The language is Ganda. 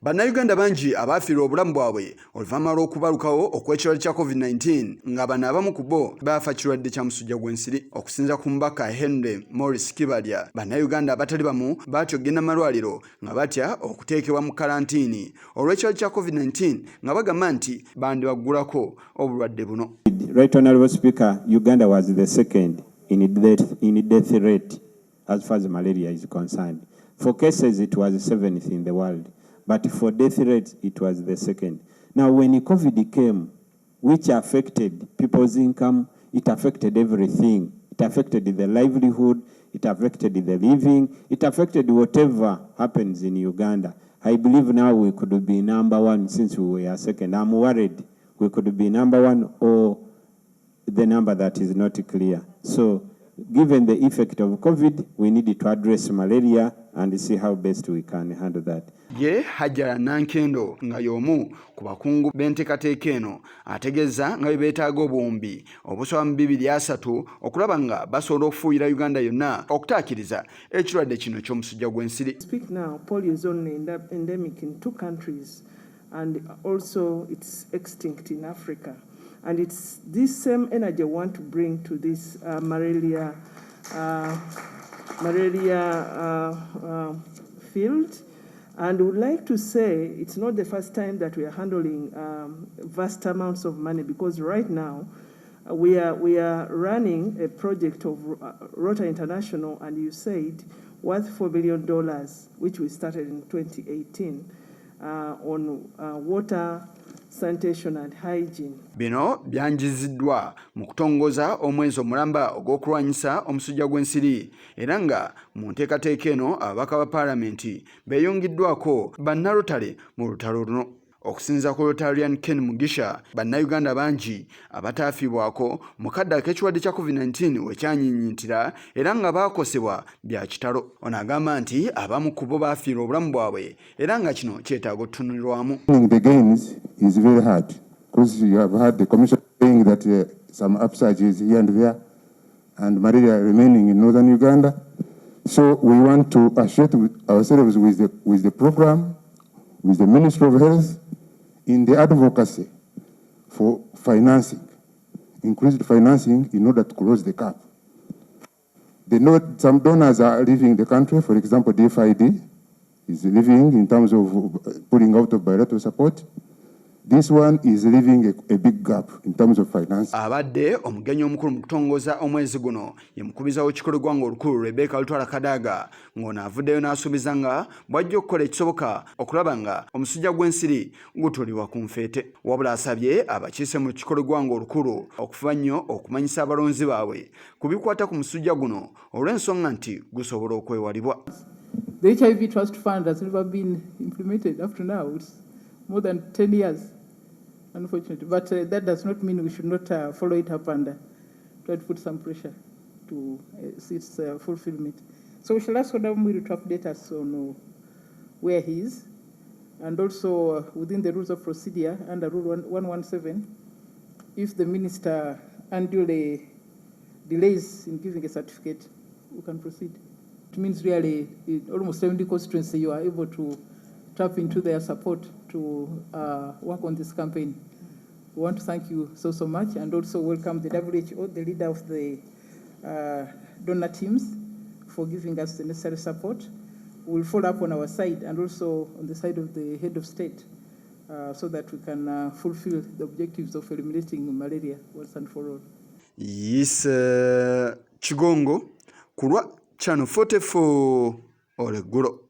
Bannayuganda bangi abaafiirwa obulamu bwabwe oluvannyuma lw'okubalukawo okw'ekirwadde kya COVID-19 nga bano abamu ku bo baafa kirwadde kya musujja gw'ensiri. Okusinza ku mbaka Henry Morris Kibalya, bannayuganda abatali bamu baatya okugenda malwaliro nga batya okuteekebwa mu kalantiini olw'ekirwadde kya COVID-19 nga bagamba nti bandibaggulako obulwadde buno. Right Honorable Speaker, Uganda was the second in death rate as far as malaria is concerned. For cases, it was 7th in the world. But for death rates, it was the second. Now, when COVID came, which affected people's income, it affected everything. It affected the livelihood, it affected the living, it affected whatever happens in Uganda. I believe now we could be number one since we were second. I'm worried we could be number one or the number that is not clear. So, given the effect of COVID, we need to address malaria and see how best we can handle that. Ye Hajjara Nankendo nga y'omu ku bakungu b'enteekateeka eno ategeeza nga bwe beetaaga obuwumbi obusoba mu 230 okulaba nga basobola okufuuyira Uganda yonna okutaakiriza ekirwadde kino ky'omusujja gw'ensiri. Speak now, polio is only endemic in 2 countries and also it's extinct in Africa. And it's this same energy I want to bring to this malaria field. And would like to say it's not the first time that we are handling vast amounts of money, because right now we are running a project of Rota International and USAID worth $4 billion, which we started in 2018 on water, sanitation and hygiene. Bino byanjiziddwa mu kutongoza omwezi omulamba ogw'okulwanyisa omusujja gw'ensiri era nga mu nteekateeka eno ababaka ba paalamenti beeyongiddwako bannalutale mu lutalo luno. Okusinza ku Rotarian Ken Mugisha, bannayuganda bangi abataafiibwako mu kadde ak'ekirwadde kya COVID-19 wekyanyinyintira era nga baakosebwa bya kitalo. Ono agamba nti abamu ku bo baafiirwa obulamu bwabwe era nga kino kyetaaga okutunulirwamu. The gains is very hard because you have had the commission saying that some upsurges here and there and malaria remaining in northern Uganda. So we want to associate ourselves with the program, with the Ministry of Health, in the advocacy for financing, increased financing in order to close the gap. Some donors are leaving the country. For example, DFID is leaving in terms of pulling out of bilateral support. This one is leaving a big gap in terms of finance. Abadde omugenyi omukulu mu kutongoza omwezi guno ye mukubiza w'ekikolo eggwanga olukulu Rebecca Lutwala Kadaga ng'ono avuddeyo n'asuubiza nga bw'ajja okukola ekisoboka okulaba nga omusujja gw'ensiri gutuulibwa ku nfeete. Wabula asabye abakiise mu kikolo eggwanga olukulu okufuba nnyo okumanyisa abalonzi baabwe ku bikwata ku musujja guno olw'ensonga nti gusobola okwewalibwa. The HIV Trust Fund has never been implemented up to now. It's more than 10 years. Unfortunately, but that does not mean we should not follow it up and try to put some pressure to see its fulfillment. So we shall ask Odamwiru to update us on where he is, and also within the rules of procedure under Rule 117, if the minister unduly delays in giving a certificate, we can proceed. It means really in almost 70 constituencies you are able to tap into their support to work on this campaign. We want to thank you so much and also welcome the WHO, the leader of the donor teams, for giving us the necessary support. We will follow up on our side and also on the side of the head of state so that we can fulfill the objectives of eliminating malaria once and for all. Yes, Chigongo, Kurwa, Channel 44, Oleguro.